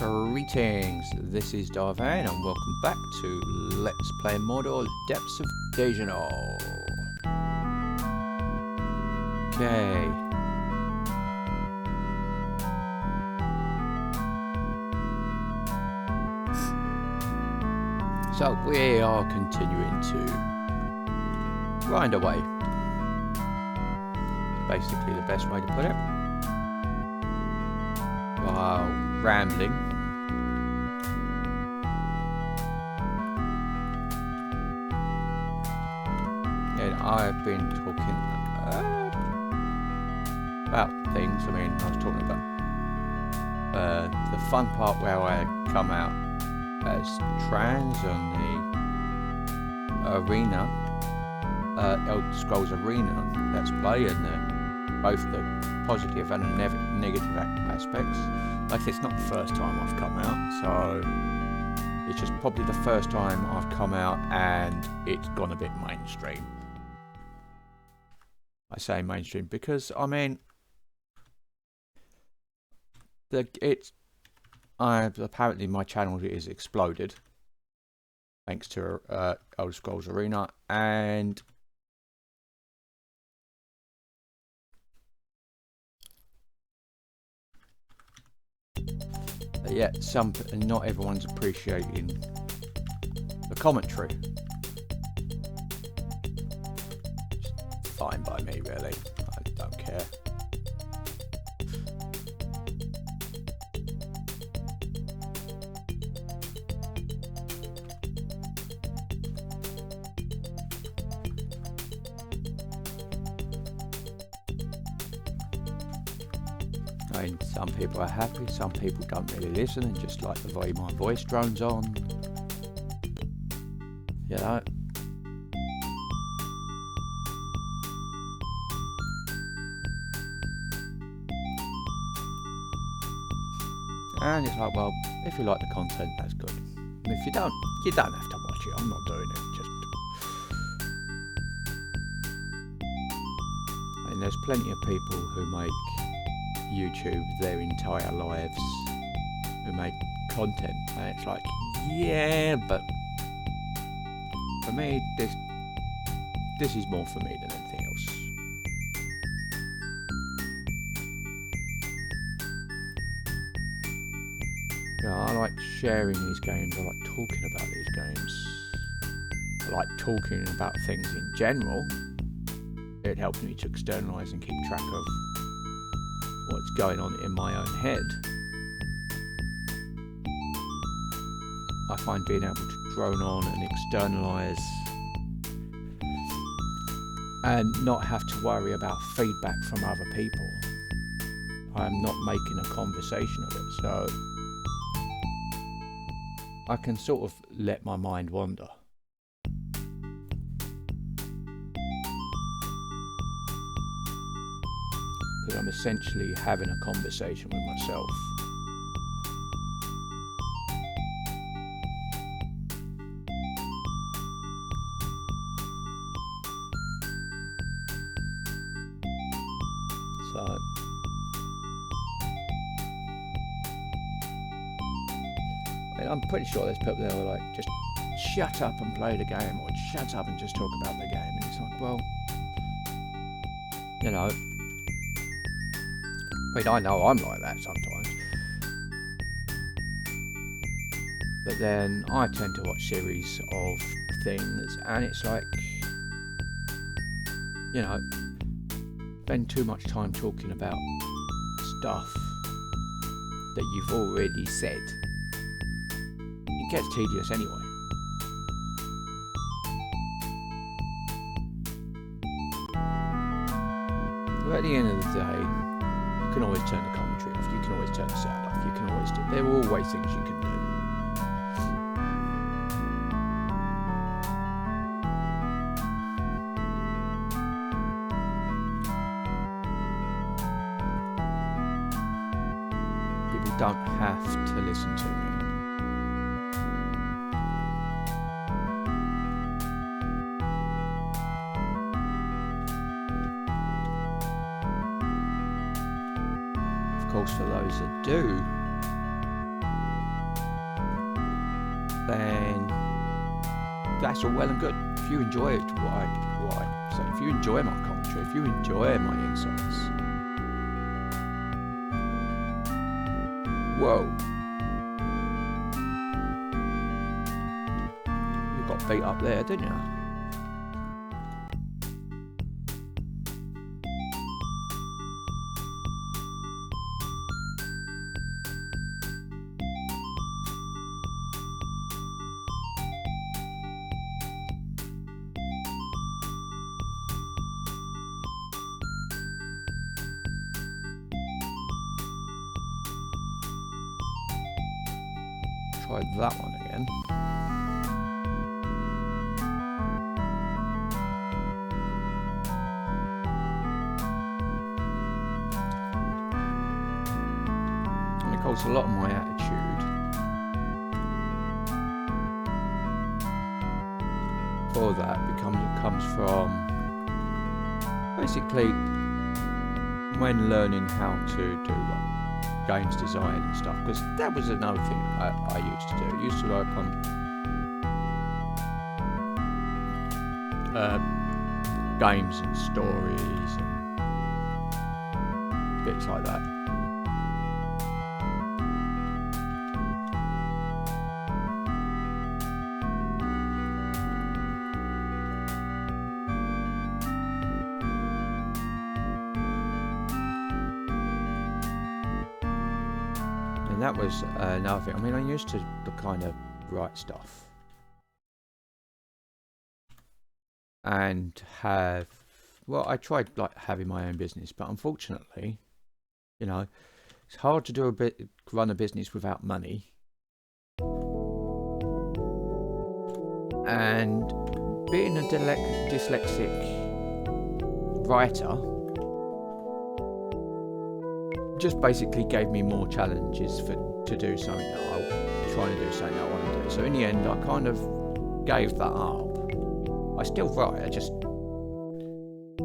Greetings, this is Vane and welcome back to Let's Play Mordor, Depths of Dejenol. Okay. So we are continuing to grind away. Basically the best way to put it. While rambling. And I've been talking about things. I mean, I was talking about the fun part where I come out as trans on the arena, Elder Scrolls Arena Let's Play, and both the positive and negative aspects. Like, it's not the first time I've come out, so it's just probably the first time I've come out and it's gone a bit mainstream. I say mainstream because, I mean, apparently my channel is exploded thanks to Elder Scrolls Arena, and yet not everyone's appreciating the commentary. It's fine by me, really. I don't care. I mean, some people are happy, some people don't really listen and just like the way my voice drones on. You know? And it's like, well, if you like the content, that's good. And if you don't have to watch it. I'm not doing it. I mean, there's plenty of people who make YouTube their entire lives, who make content, and it's like, yeah, but for me, this is more for me than anything else. Yeah, I like sharing these games. I like talking about these games. I like talking about things in general. It helps me to externalize and keep track of what's going on in my own head. I find being able to drone on and externalize and not have to worry about feedback from other people. I'm not making a conversation of it, so I can sort of let my mind wander. Because I'm essentially having a conversation with myself. So I'm pretty sure there's people that are like, just shut up and play the game, or shut up and just talk about the game. And it's like, well, you know, I mean, I know I'm like that sometimes, but then I tend to watch series of things, and it's like, you know, spend too much time talking about stuff that you've already said. It gets tedious anyway. But at the end of the day, you can always turn the commentary off, you can always turn the sound off, you can always do, there are always things you can do. People don't have to listen to me. Of course, for those that do, then that's all well and good. If you enjoy what I say, if you enjoy my commentary, if you enjoy my insights, whoa, you got beat up there, didn't you? Try that one again. And of course, a lot of my attitude for that comes from basically when learning how to do games design and stuff, because that was another thing I used to do. I used to work on games and stories and bits like that. And that was another thing. I mean, I used to kind of write stuff and have, well, I tried like having my own business, but unfortunately, you know, it's hard to run a business without money. And being a dyslexic writer just basically gave me more challenges to do something that I'm trying to do, something that I want to do. So in the end, I kind of gave that up. I still write, I just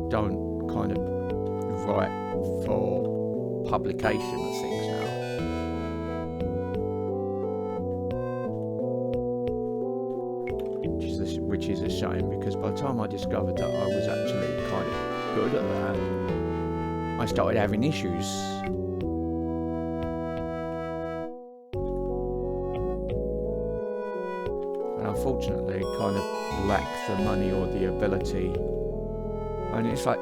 don't kind of write for publication and things now. Which is a shame, because by the time I discovered that I was actually kind of good at that, I started having issues. Unfortunately, kind of lack the money or the ability, and it's like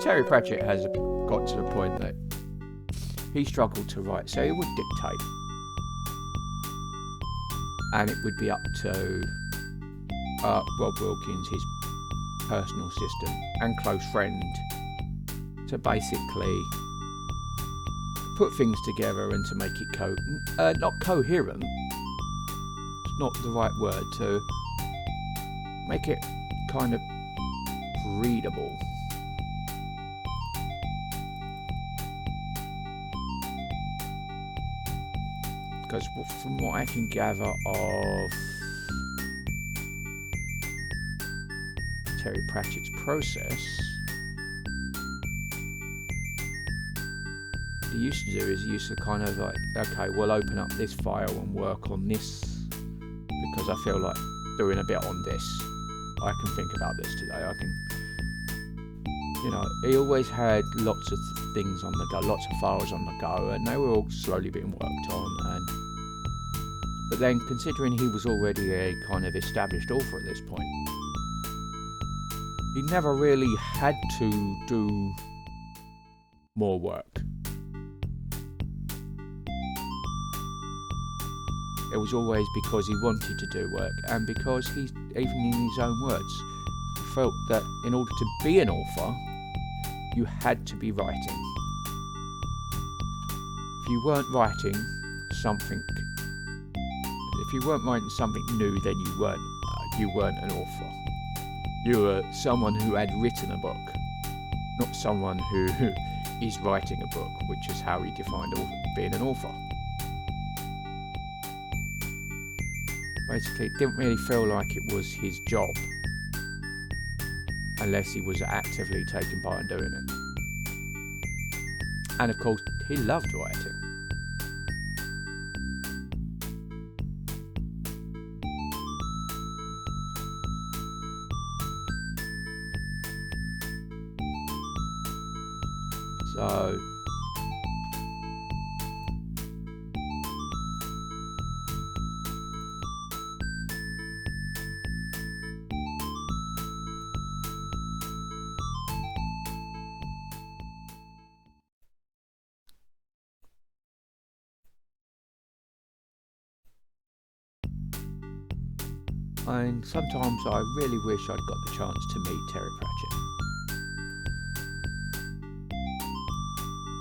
Terry Pratchett has got to the point that he struggled to write, so he would dictate, and it would be up to Rob Wilkins, his personal assistant and close friend, to basically put things together and to make it not coherent. Not the right word, to make it kind of readable. Because from what I can gather of Terry Pratchett's process, what he used to do is he used to kind of like, okay, we'll open up this file and work on this, because I feel like doing a bit on this. I can think about this today. I can, you know, he always had lots of things on the go, lots of files on the go, and they were all slowly being worked on. But then, considering he was already a kind of established author at this point, he never really had to do more work. It was always because he wanted to do work, and because he, even in his own words, felt that in order to be an author, you had to be writing. If you weren't writing something new, then you weren't an author. You were someone who had written a book, not someone who is writing a book, which is how he defined being an author. Basically, it didn't really feel like it was his job unless he was actively taking part in doing it. And of course, he loved writing. So and sometimes I really wish I'd got the chance to meet Terry Pratchett.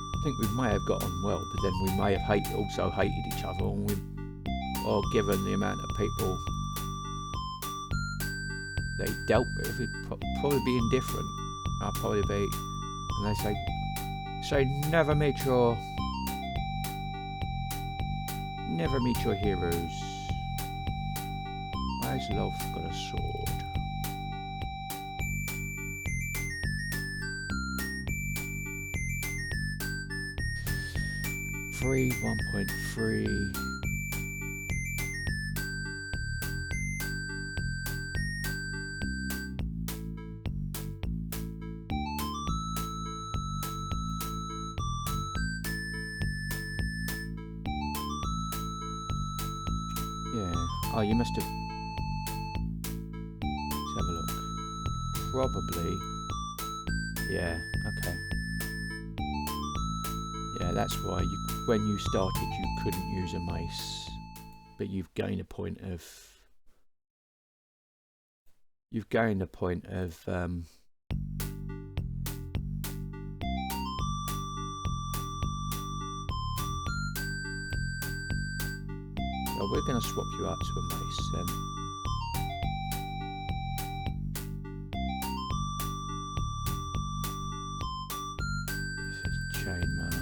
I think we may have got on well, but then we may have also hated each other, or given the amount of people they dealt with, it'd probably be indifferent. I'll probably be, and they say never meet your heroes. Why's love got a sword? Free 1.3. Yeah. Oh, you must have. Let's have a look. Probably. Yeah. Okay. Yeah, that's why when you started, you couldn't use a mace, but you've gained a point of. So we're going to swap you out to a mace then. This is chainmail.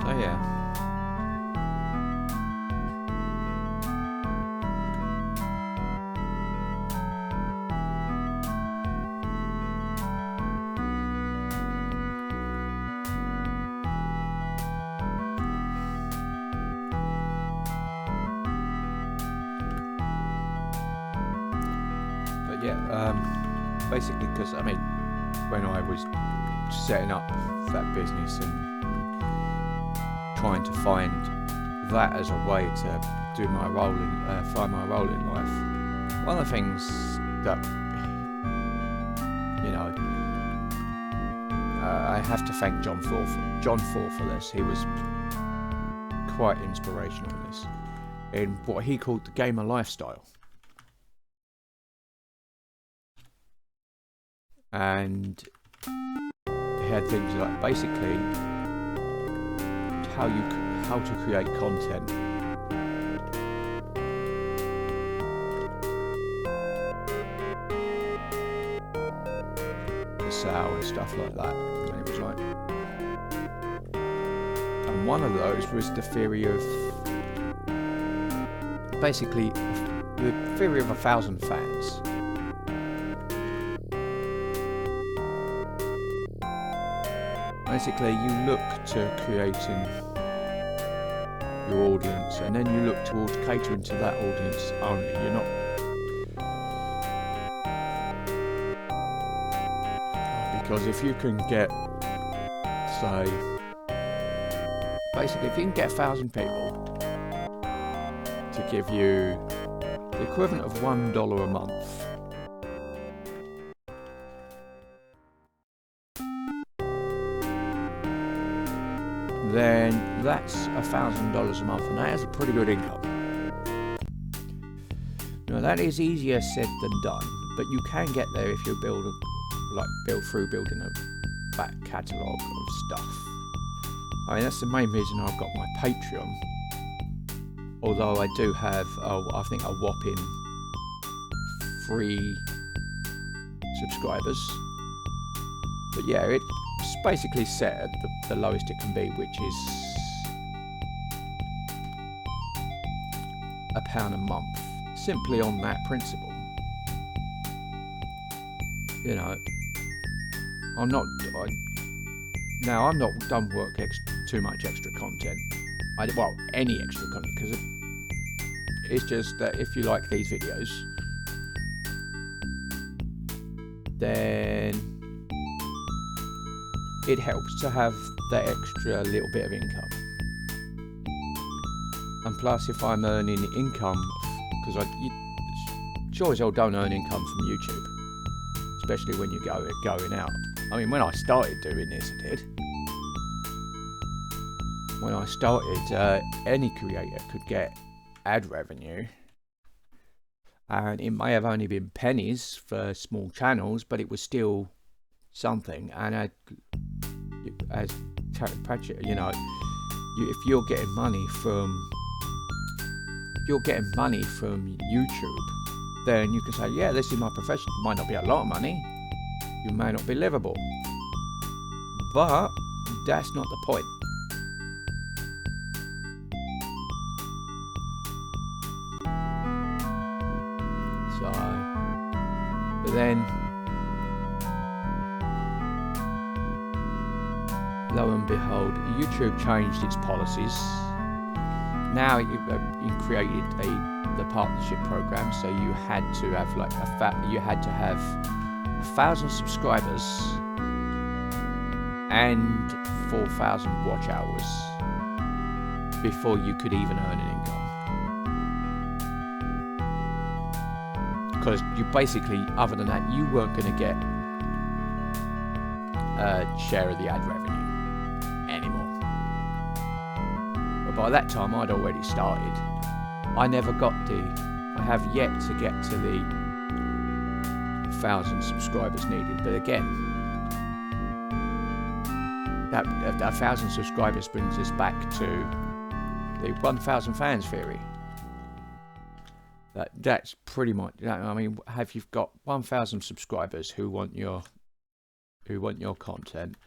Oh yeah. But yeah, basically because I mean, when I was setting up that business and trying to find that as a way to do my role in, find my role in life. One of the things that, you know, I have to thank John Ford for this. He was quite inspirational in this, in what he called the gamer lifestyle. And he had things like basically how to create content, to sell and stuff like that. And it was like, and one of those was the theory of basically the theory of 1,000 fans. Basically, you look to creating your audience, and then you look towards catering to that audience only. You're not because if you can get, say, basically, if you can get 1,000 people to give you the equivalent of $1 a month, then that's $1,000 a month, and that is a pretty good income. Now that is easier said than done, but you can get there if you build through building a back catalogue of stuff. I mean, that's the main reason I've got my Patreon. Although I do have, I think, a whopping 3 subscribers. But yeah, it's basically set at the lowest it can be, which is £1 a month. Simply on that principle. You know, I'm not done work too much extra content. Well, any extra content, because it's just that if you like these videos, then it helps to have that extra little bit of income. And plus, if I'm earning income, because you sure as hell don't earn income from YouTube, especially when you going out. I mean, when I started doing this, I did. When I started, any creator could get ad revenue, and it may have only been pennies for small channels, but it was still something. And as Pratchett, you know, if you're getting money from YouTube, then you can say, yeah, this is my profession. It might not be a lot of money, you may not be livable, but that's not the point. So, but then, lo and behold, YouTube changed its policies. Now it created the partnership program, so you had to have like 1,000 subscribers and 4,000 watch hours before you could even earn an income. Because you basically, other than that, you weren't going to get a share of the ad revenue anymore. But by that time, I'd already started. I have yet to get to the 1,000 subscribers needed. But again, that 1,000 subscribers brings us back to the 1,000 fans theory. That's pretty much. I mean, have you got 1,000 subscribers who want your content,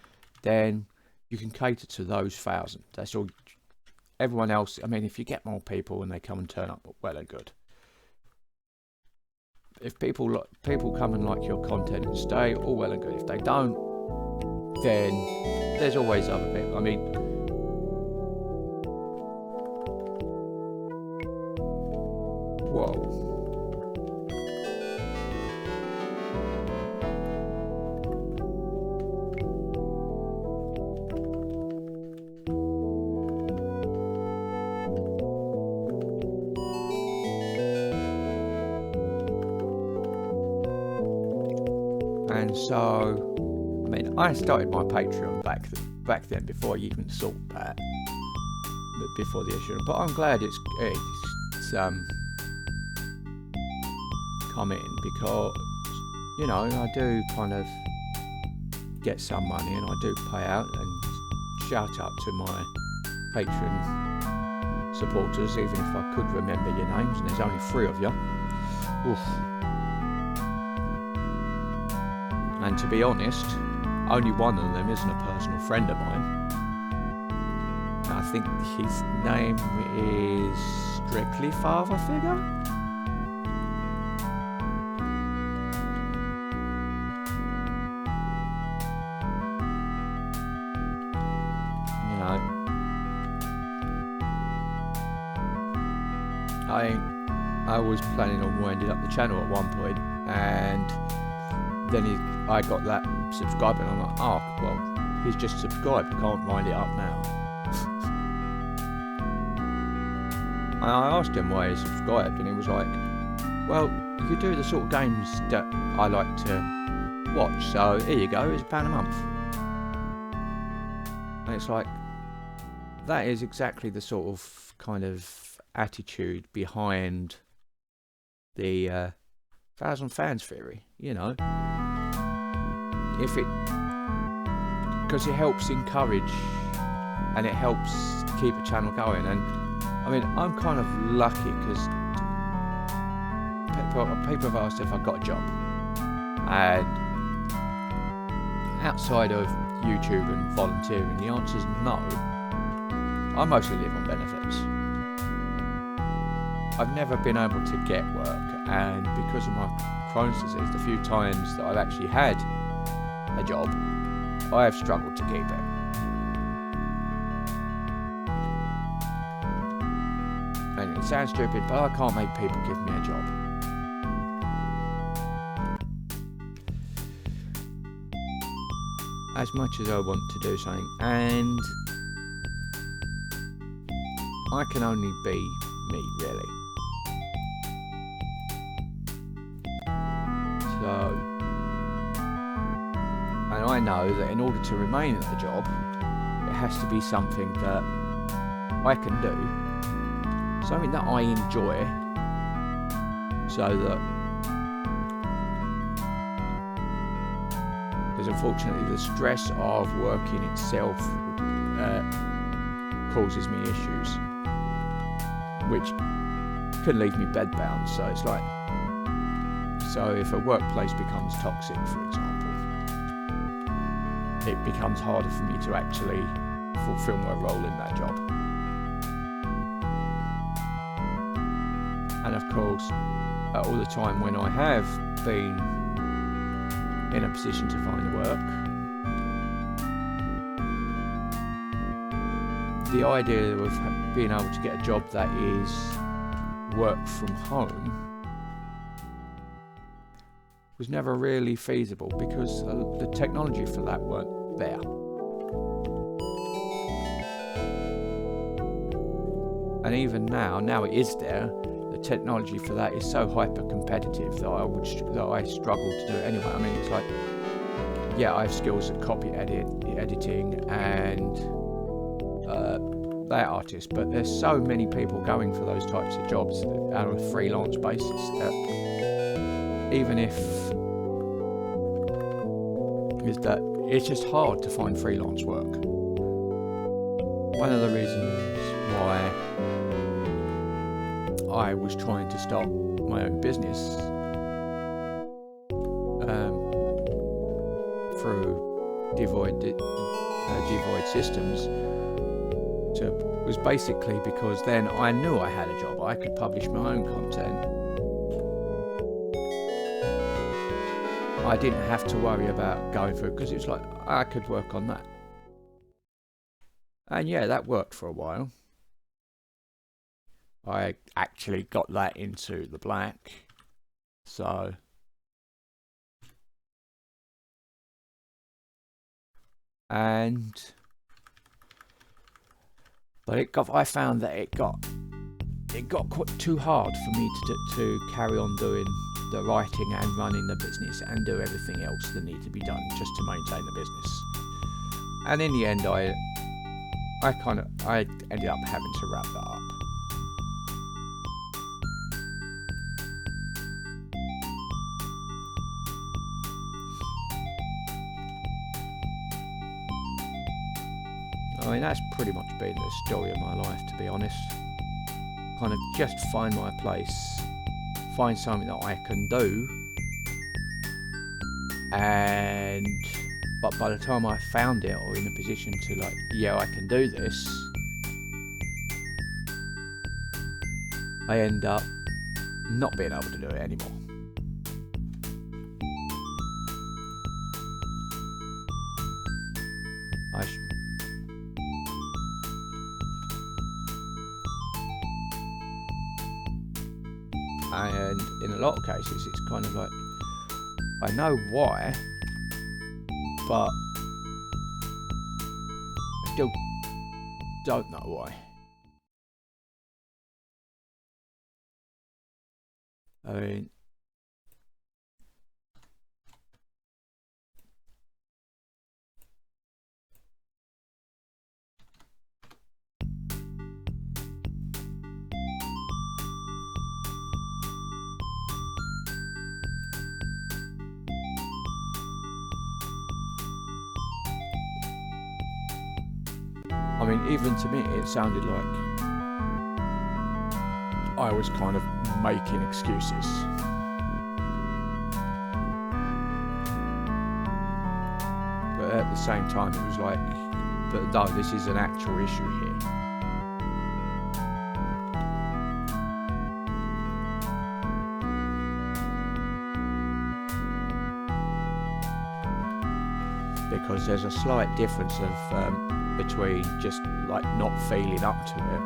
then you can cater to those 1,000. That's all. Everyone else, I mean, if you get more people and they come and turn up, well and good. If people come and like your content and stay, all well and good. If they don't, then there's always other people. I mean, whoa. And so, I mean, I started my Patreon back then before I even thought that, before the issue. But I'm glad it's come in, because, you know, I do kind of get some money and I do pay out, and shout out to my Patreon supporters, even if I could remember your names, and there's only 3 of you. Oof. And to be honest, only one of them isn't a personal friend of mine. I think his name is strictly father figure. You know, I was planning on winding up the channel at one point, and then I got that subscriber, and I'm like, oh, well, he's just subscribed, can't wind it up now. And I asked him why he subscribed, and he was like, well, you do the sort of games that I like to watch, so here you go, it's £1 a month. And it's like, that is exactly the sort of kind of attitude behind the 1,000 fans theory, you know. If it, because it helps encourage and it helps keep a channel going. And I mean, I'm kind of lucky because people have asked if I've got a job, and outside of YouTube and volunteering, the answer is no. I mostly live on benefits. I've never been able to get work, and because of my Crohn's disease, the few times that I've actually had a job, I have struggled to keep it. And it sounds stupid, but I can't make people give me a job. As much as I want to do something, and I can only be me, really. So, and I know that in order to remain at the job, it has to be something that I can do, something that I enjoy, so that, because unfortunately the stress of working itself causes me issues, which can leave me bedbound. So it's like, so if a workplace becomes toxic, for example, it becomes harder for me to actually fulfill my role in that job. And of course, all the time when I have been in a position to find work, the idea of being able to get a job that is work from home was never really feasible because the technology for that weren't there. And even now it is there, the technology for that is so hyper competitive that I struggle to do it anyway. I mean, it's like, yeah, I have skills at copy editing and that artist, but there's so many people going for those types of jobs on a freelance basis that even if it's just hard to find freelance work. One of the reasons why I was trying to start my own business through Devoid Systems was basically because then I knew I had a job. I could publish my own content. I didn't have to worry about going through, because it was like I could work on that. And yeah, that worked for a while. I actually got that into the black. So I found that it got quite too hard for me to carry on doing the writing and running the business and do everything else that needed to be done just to maintain the business. And in the end, I ended up having to wrap that up. I mean, that's pretty much been the story of my life, to be honest. Kind of just find my place, find something that I can do, but by the time I found it or in a position to like, yeah, I can do this, I end up not being able to do it anymore. And in a lot of cases, it's kind of like, I know why, but I still don't know why. I mean, I mean, even to me, it sounded like I was kind of making excuses. But at the same time, it was like, but no, this is an actual issue here. Because there's a slight difference of between just like not feeling up to it,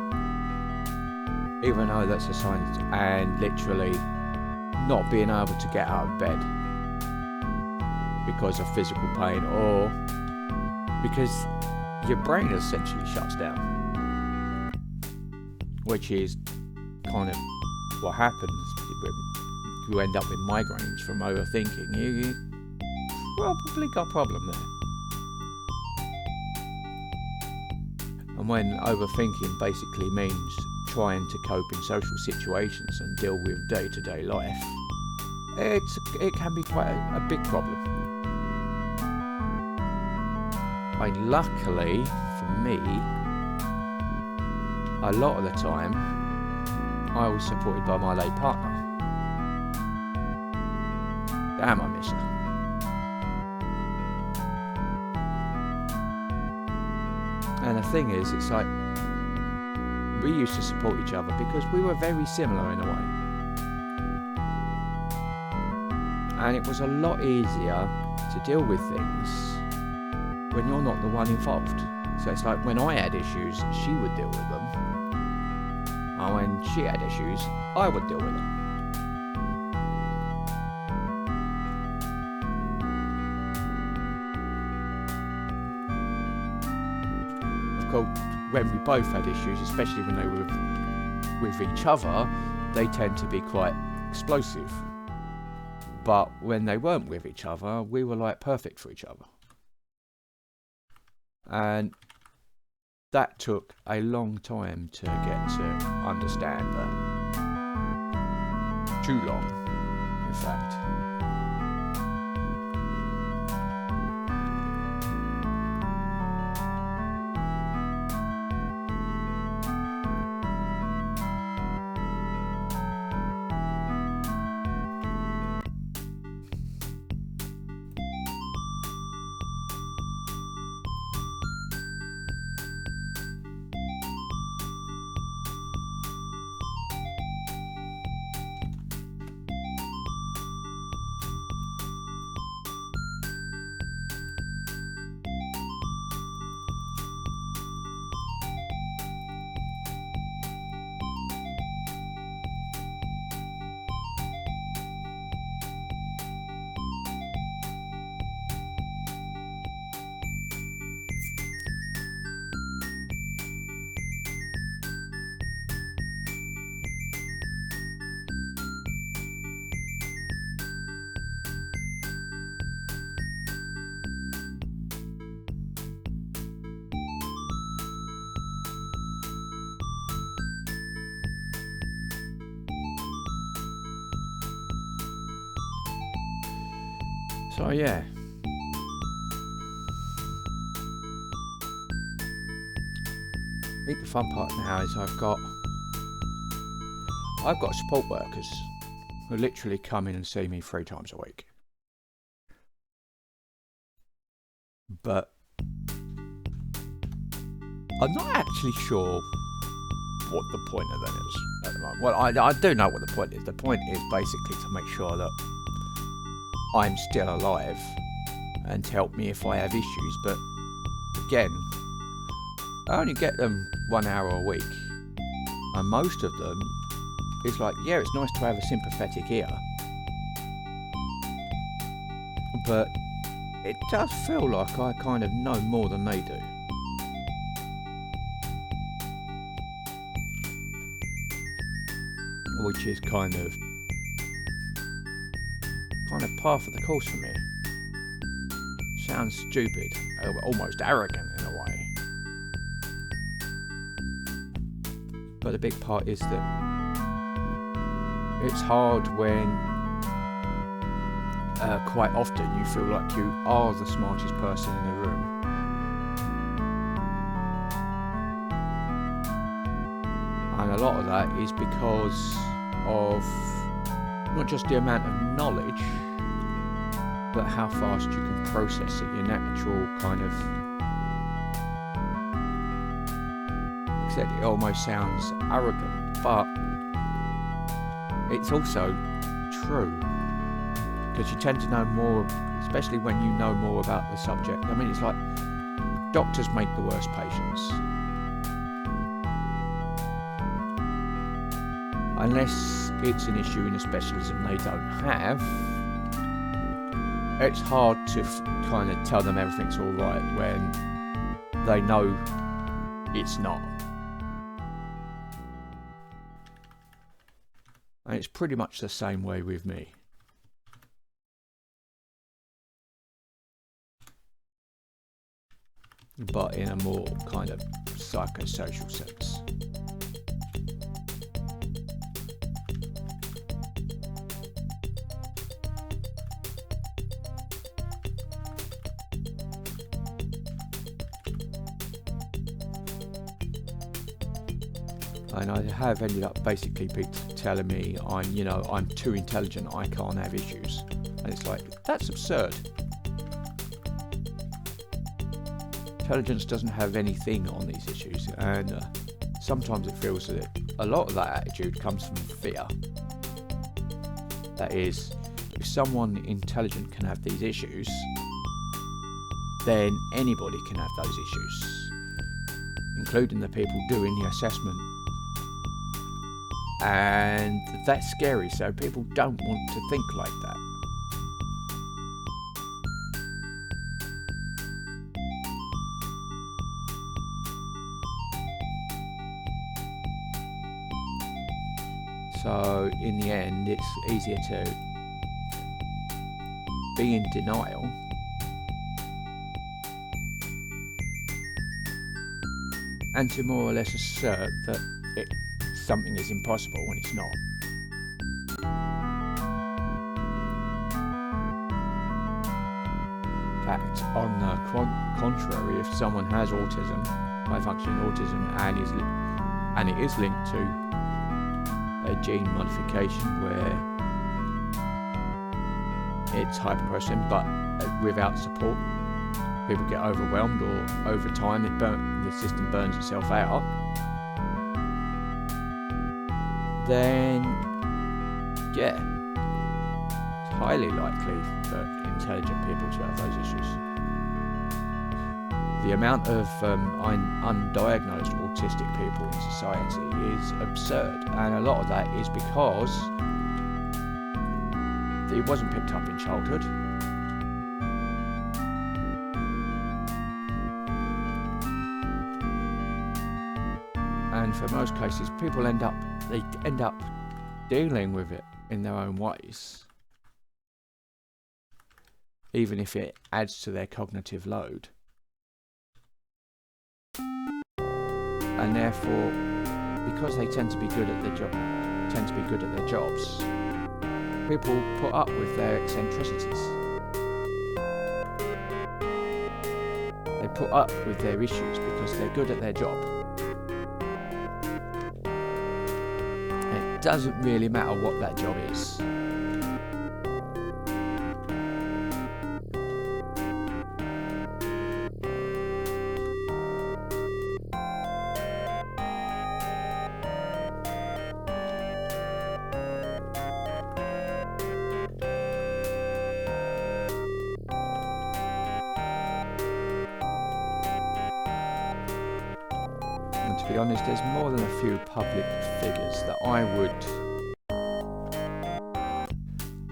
even though that's a sign, and literally not being able to get out of bed because of physical pain, or because your brain essentially shuts down, which is kind of what happens when you end up with migraines from overthinking. You probably got a problem there. And when overthinking basically means trying to cope in social situations and deal with day-to-day life, it can be quite a big problem. I mean, luckily for me, a lot of the time I was supported by my late partner. Damn, I miss her. And the thing is, it's like, we used to support each other because we were very similar in a way. And it was a lot easier to deal with things when you're not the one involved. So it's like, when I had issues, she would deal with them. And when she had issues, I would deal with them. When we both had issues, especially when they were with each other, they tend to be quite explosive. But when they weren't with each other, we were like perfect for each other. And that took a long time to get to understand that. Too long, in fact. So yeah, I think the fun part now is I've got support workers who literally come in and see me 3 times a week. But I'm not actually sure what the point of them is at the moment. Well, I do know what the point is. The point is basically to make sure that I'm still alive and to help me if I have issues. But again, I only get them 1 hour a week, and most of them, it's like, yeah, it's nice to have a sympathetic ear, but it does feel like I kind of know more than they do. Which is kind of par for the course for me. Sounds stupid, almost arrogant in a way. But the big part is that it's hard when quite often you feel like you are the smartest person in the room. lot of that is because of not just the amount of knowledge, but how fast you can process it, your natural kind of, except it almost sounds arrogant, but it's also true, because you tend to know more, especially when you know more about the subject. I mean, it's like doctors make the worst patients. Unless it's an issue in a specialism they don't have, it's hard to kind of tell them everything's all right when they know it's not. And it's pretty much the same way with me. But in a more kind of psychosocial sense. And I have ended up basically people telling me I'm too intelligent, I can't have issues. And it's like, that's absurd. Intelligence doesn't have anything on these issues, and sometimes it feels that a lot of that attitude comes from fear. That is, if someone intelligent can have these issues, then anybody can have those issues, including the people doing the assessment. And that's scary, so people don't want to think like that. So in the end, it's easier to be in denial and to more or less assert that something is impossible when it's not. In fact, on the contrary, if someone has autism, high functioning autism, and it is linked to a gene modification where it's hyperprocessing, but without support, people get overwhelmed, or over time the system burns itself out, then yeah, it's highly likely for intelligent people to have those issues. The amount of undiagnosed autistic people in society is absurd, and a lot of that is because it wasn't picked up in childhood. And for most cases, people end up dealing with it in their own ways, even if it adds to their cognitive load. And therefore, because they tend to be good at their jobs, people put up with their eccentricities. They put up with their issues because they're good at their job. It doesn't really matter what that job is. To be honest, there's more than a few public figures that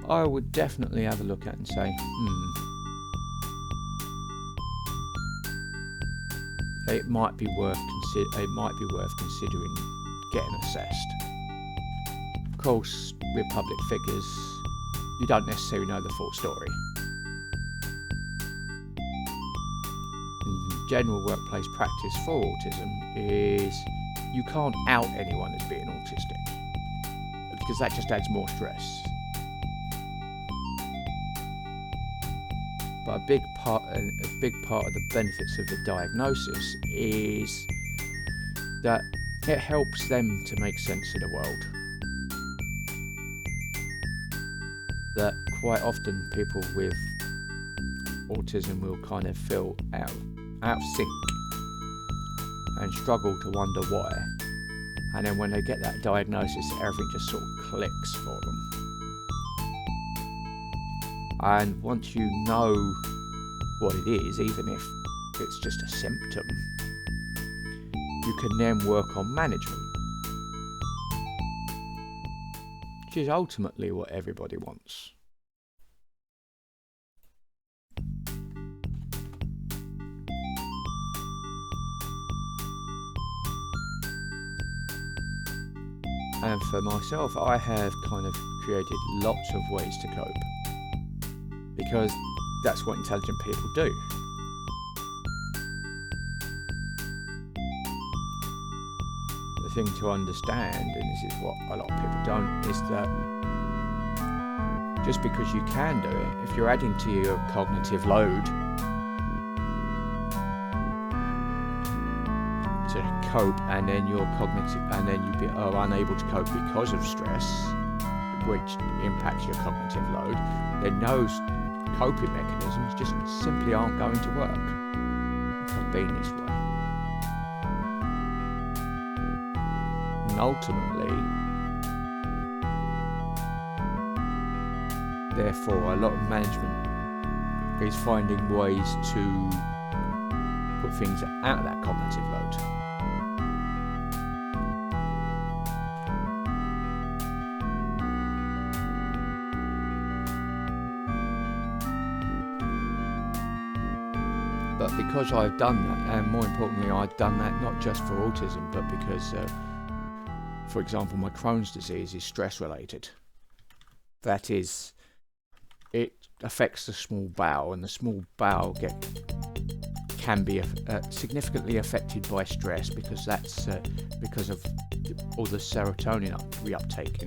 I would definitely have a look at and say, it might be worth considering getting assessed. Of course, with public figures, you don't necessarily know the full story. General workplace practice for autism is you can't out anyone as being autistic, because that just adds more stress. But a big part of the benefits of the diagnosis is that it helps them to make sense of the world. That quite often people with autism will kind of feel out of sync and struggle to wonder why. And then when they get that diagnosis, everything just sort of clicks for them. And once you know what it is, even if it's just a symptom, you can then work on management, which is ultimately what everybody wants. And for myself, I have kind of created lots of ways to cope, because that's what intelligent people do. The thing to understand, and this is what a lot of people don't, is that just because you can do it, if you're adding to your cognitive load to cope, and then you're unable to cope because of stress, which impacts your cognitive load, then those coping mechanisms just simply aren't going to work. I've been this way. And ultimately, therefore, a lot of management is finding ways to put things out of that cognitive load. But because I've done that, and more importantly, I've done that not just for autism, but because, for example, my Crohn's disease is stress related. That is, it affects the small bowel, and the small bowel can be significantly affected by stress, because that's because of all the serotonin reuptake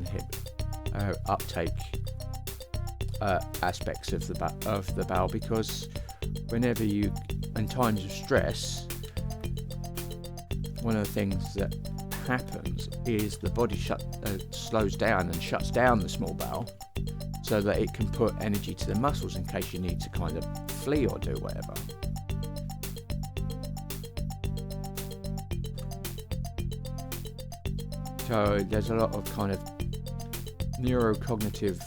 aspects of the bowel. Because whenever you, in times of stress, one of the things that happens is the body slows down and shuts down the small bowel, so that it can put energy to the muscles in case you need to kind of flee or do whatever. So there's a lot of kind of neurocognitive,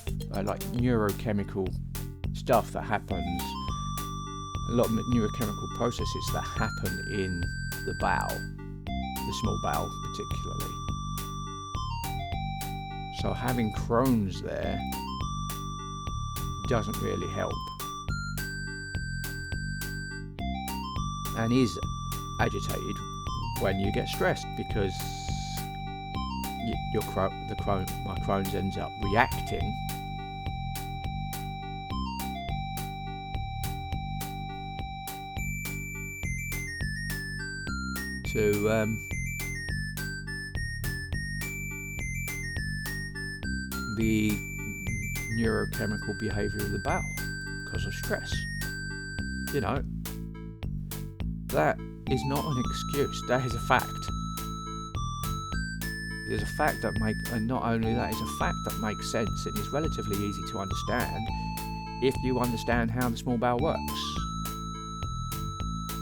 like neurochemical stuff that happens, a lot of neurochemical processes that happen in the bowel, the small bowel particularly. So having Crohn's there doesn't really help, and is agitated when you get stressed, because my Crohn's ends up reacting to the neurochemical behaviour of the bowel because of stress. You know, that is not an excuse, that is a fact. It is a fact that and not only that, it's a fact that makes sense and is relatively easy to understand if you understand how the small bowel works,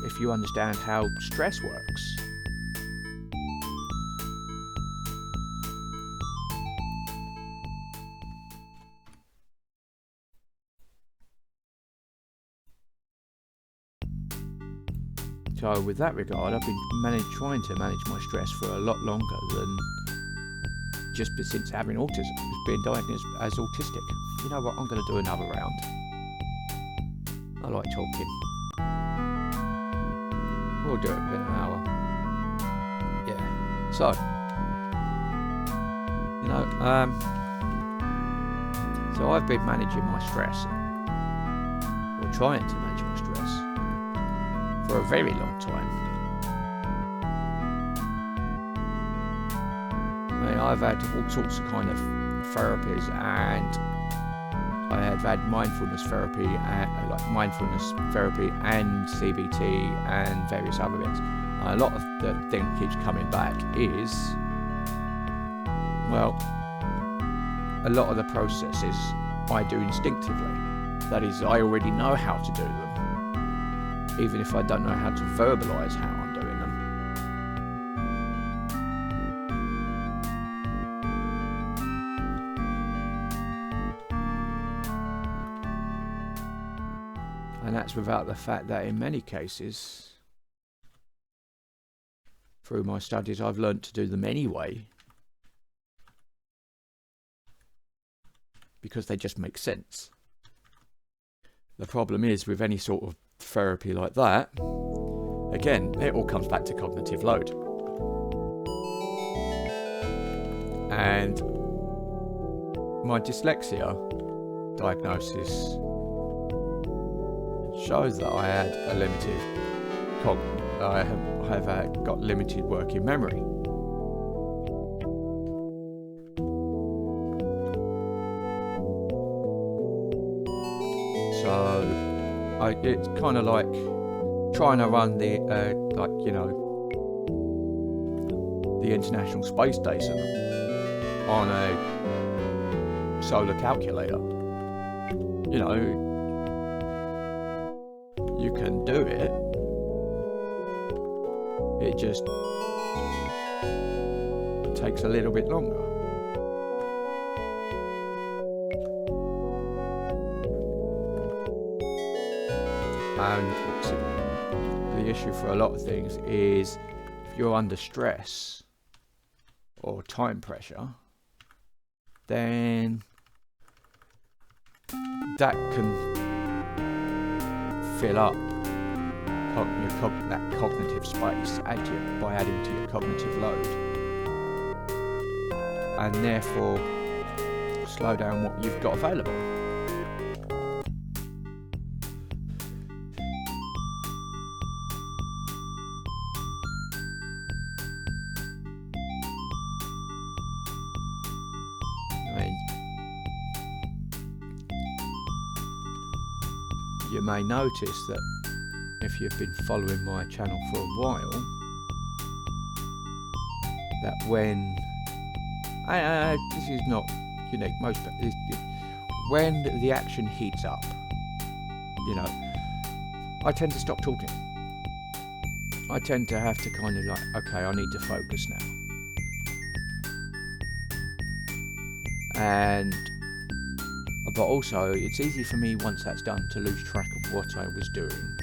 if you understand how stress works. So with that regard, I've been trying to manage my stress for a lot longer than just since having autism, just being diagnosed as autistic. You know what, I'm going to do another round. I like talking. We'll do it in an hour. Yeah. So, you know, so I've been managing my stress, or trying to manage my stress, for a very long time. I mean, I've had all sorts of kind of therapies, and I have had mindfulness therapy, and CBT, and various other bits. A lot of the thing that keeps coming back is, well, a lot of the processes I do instinctively. That is, I already know how to do them, even if I don't know how to verbalise how I'm doing them. And that's without the fact that in many cases, through my studies, I've learnt to do them anyway, because they just make sense. The problem is with any sort of therapy like that, again, it all comes back to cognitive load. And my dyslexia diagnosis shows that I had a limited I have got limited working memory. So it's kind of like trying to run the the International Space Station on a solar calculator. You know, you can do it. It just takes a little bit longer. And the issue for a lot of things is if you're under stress or time pressure, then that can fill up that cognitive space by adding to your cognitive load, and therefore slow down what you've got available. You may notice that if you've been following my channel for a while, that when this is not unique, when the action heats up, you know, I tend to stop talking. I tend to have to kind of like, okay, I need to focus now. But also, it's easy for me once that's done to lose track of what I was doing.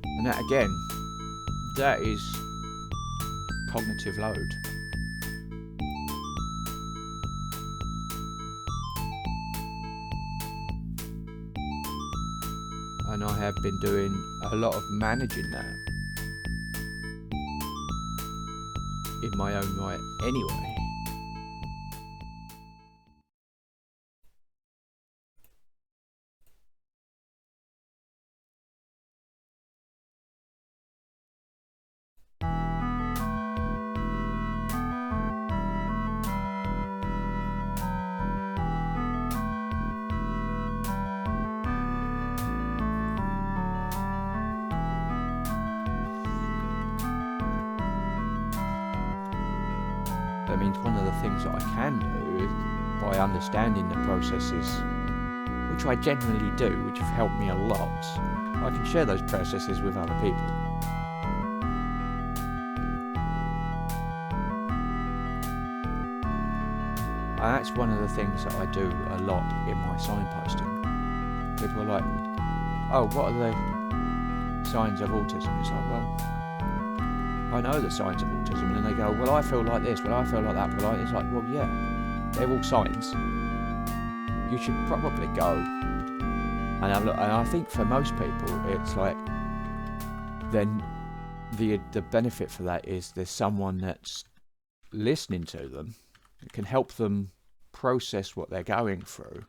And that again, that is cognitive load. And I have been doing a lot of managing that in my own right anyway. That means one of the things that I can do is, by understanding the processes, which I generally do, which have helped me a lot, I can share those processes with other people. And that's one of the things that I do a lot in my signposting. People are like, oh, what are the signs of autism? It's like, well, I know the signs of autism, and then they go, well, I feel like this, well, I feel like that, well, it's like, well, yeah, they're all signs. You should probably go and have a look. And I think for most people, it's like, then the benefit for that is there's someone that's listening to them, that can help them process what they're going through,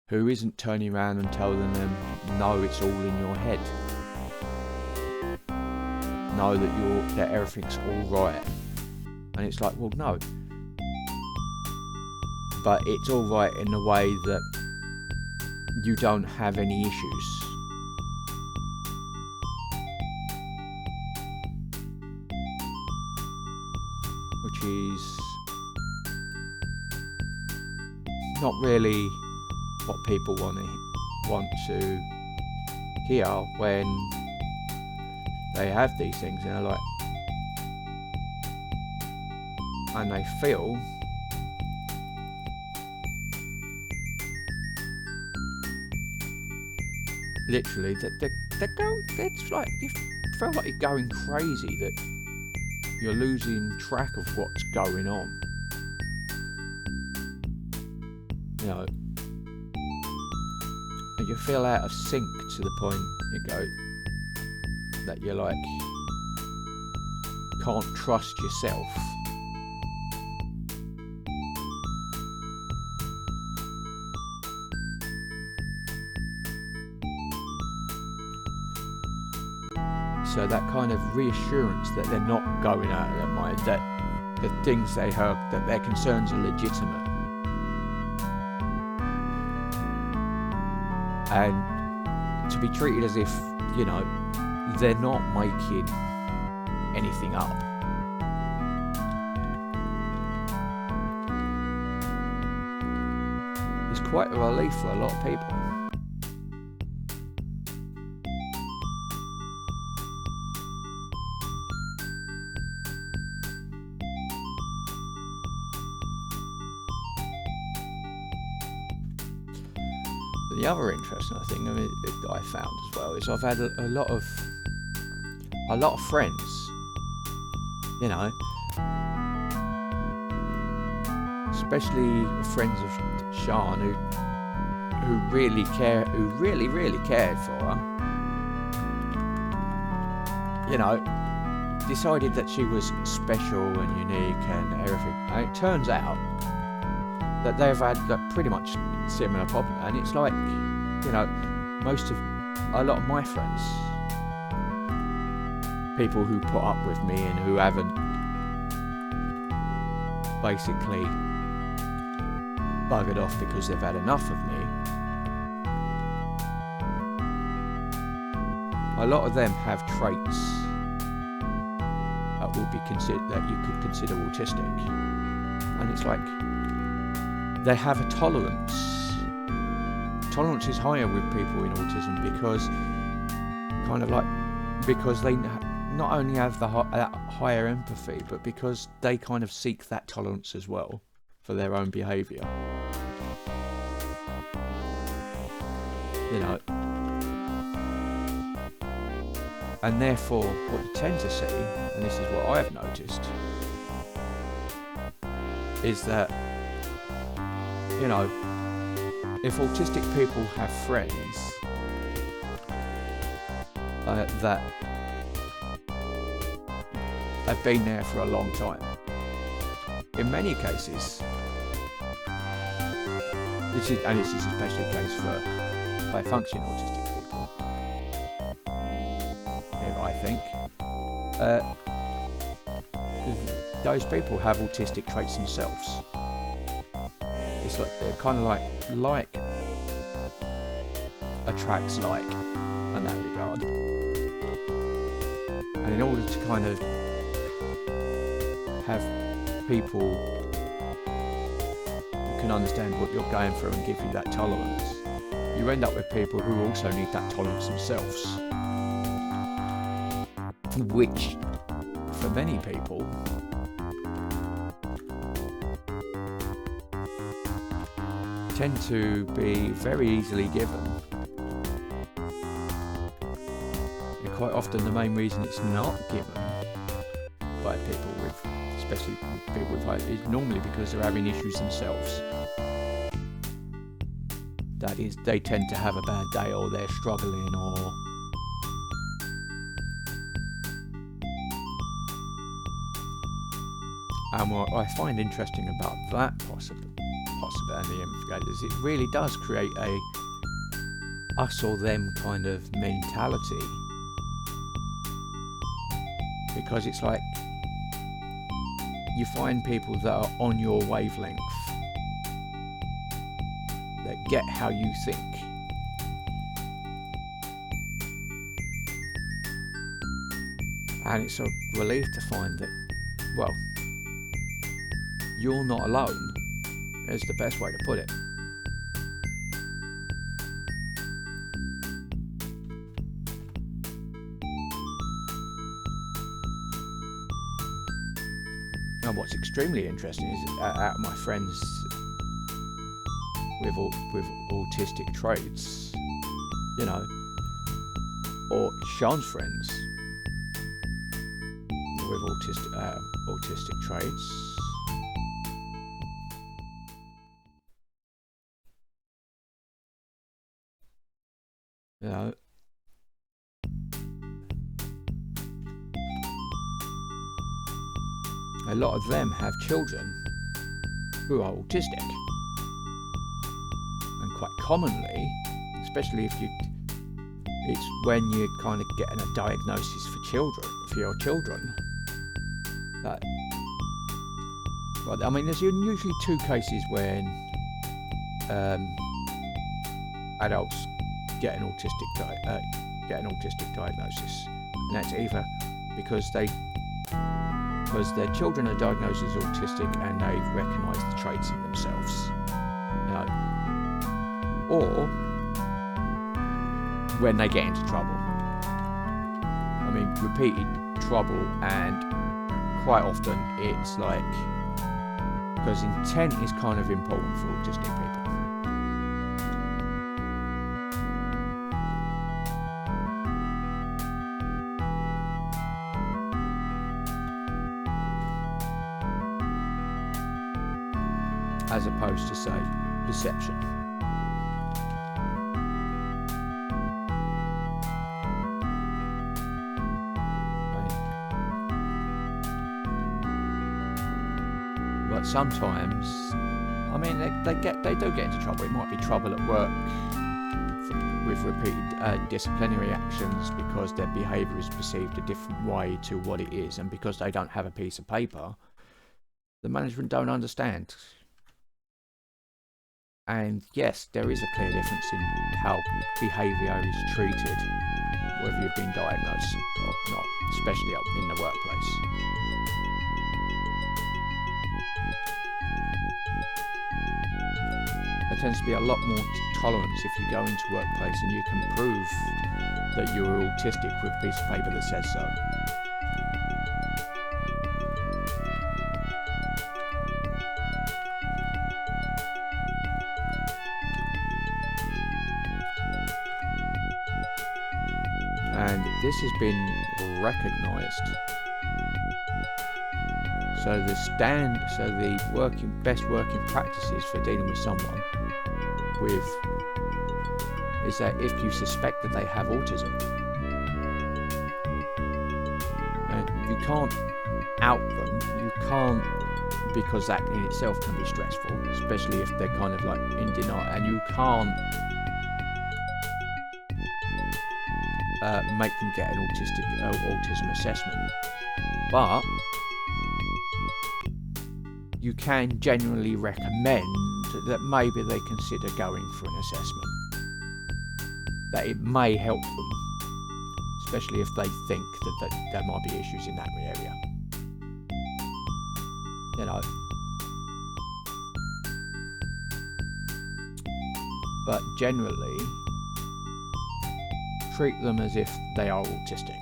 who isn't turning around and telling them, no, it's all in your head. Know that everything's all right. And it's like, well, no. But it's all right in the way that you don't have any issues. Which is not really what people want to hear when they have these things, and they're like, and they feel literally that they're going, it's like you feel like you're going crazy, that you're losing track of what's going on. You know, and you feel out of sync to the point you go that you're like, can't trust yourself. So that kind of reassurance that they're not going out of their mind, that the things they heard, that their concerns are legitimate. And to be treated as if, you know, they're not making anything up. It's quite a relief for a lot of people. The other interesting thing that I found as well is I've had a lot of friends, you know, especially friends of Sean who really cared for her, you know, decided that she was special and unique and everything. And it turns out that they've had pretty much similar problem, and it's like, you know, a lot of my friends, people who put up with me and who haven't basically buggered off because they've had enough of me, a lot of them have traits that will be that you could consider autistic, and it's like they have a tolerance. Tolerance is higher with people in autism because they not only have that higher empathy, but because they kind of seek that tolerance as well for their own behaviour. You know, and therefore what you tend to see, and this is what I've noticed, is that, you know, if autistic people have friends that have been there for a long time, in many cases, this is especially the case for high functioning autistic people, I think, those people have autistic traits themselves. It's like they're kind of like attracts like in that regard. And in order to kind of have people who can understand what you're going through and give you that tolerance, you end up with people who also need that tolerance themselves, which for many people tend to be very easily given. And quite often the main reason it's not given by people with, especially people with high, is normally because they're having issues themselves. That is, they tend to have a bad day, or they're struggling, or and what I find interesting about that possibility is it really does create a us or them kind of mentality, because it's like you find people that are on your wavelength, that get how you think, And it's a relief to find that, well, you're not alone, is the best way to put it. And what's extremely interesting is out of my friends with autistic traits, you know, or Sean's friends with autistic traits, you know, a lot of them have children who are autistic, and quite commonly, especially if it's when you're kind of getting a diagnosis for your children. That, well, I mean, there's usually two cases when adults get an autistic diagnosis, and that's either because their children are diagnosed as autistic and they recognise the traits in themselves, you know, or when they get into trouble. I mean, repeated trouble, and quite often it's like, because intent is kind of important for autistic people. As opposed to, say, perception. But sometimes, I mean, they do get into trouble. It might be trouble at work with repeated disciplinary actions because their behaviour is perceived a different way to what it is, and because they don't have a piece of paper, the management don't understand. And yes, there is a clear difference in how behaviour is treated, whether you've been diagnosed or not, especially in the workplace. There tends to be a lot more tolerance if you go into workplace and you can prove that you're autistic with a piece of paper that says so. And this has been recognised. So the best working practices for dealing with someone is that if you suspect that they have autism, and you can't out them, you can't, because that in itself can be stressful, especially if they're kind of like in denial, and you can't make them get an autism assessment, but you can generally recommend that maybe they consider going for an assessment, that it may help them, especially if they think that there might be issues in that area, you know. But generally, treat them as if they are autistic.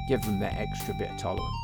Give them that extra bit of tolerance.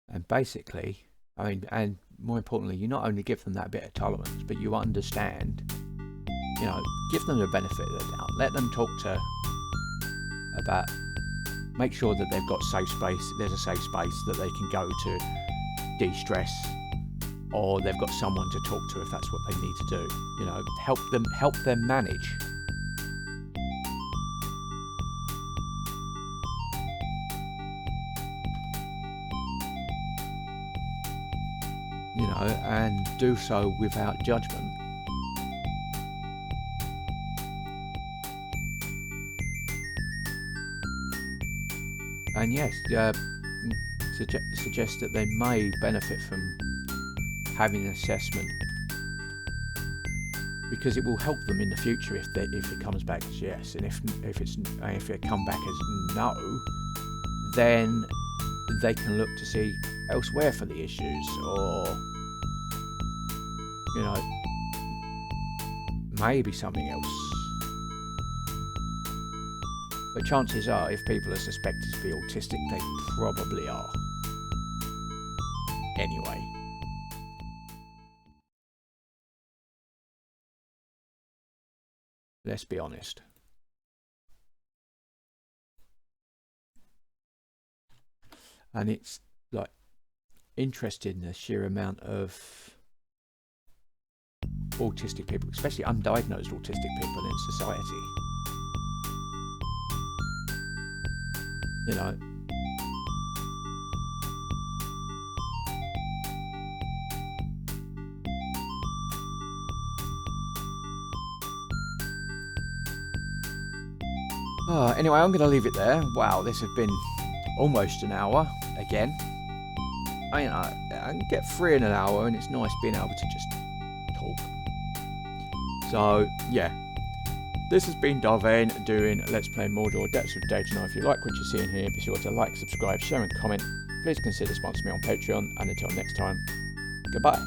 And basically, I mean, and more importantly, you not only give them that bit of tolerance, but you understand, you know, give them the benefit of the doubt. Let them talk to about make sure that they've got safe space. There's a safe space that they can go to de-stress, or they've got someone to talk to if that's what they need to do. You know, help them manage. You know, and do so without judgment. And yes, suggest that they may benefit from having an assessment, because it will help them in the future if it comes back as yes, and if it come back as no, then they can look to see elsewhere for the issues, or you know, maybe something else. But chances are, if people are suspected to be autistic, they probably are. Anyway. Let's be honest. And it's like interesting, the sheer amount of autistic people, especially undiagnosed autistic people in society. You know, anyway, I'm going to leave it there. Wow, this has been almost an hour again. I can get through in an hour, and it's nice being able to just talk. So, yeah. This has been Vane doing Let's Play Mordor Depths of Dejenol. If you like what you're seeing here, be sure to like, subscribe, share and comment. Please consider sponsoring me on Patreon, and until next time, goodbye.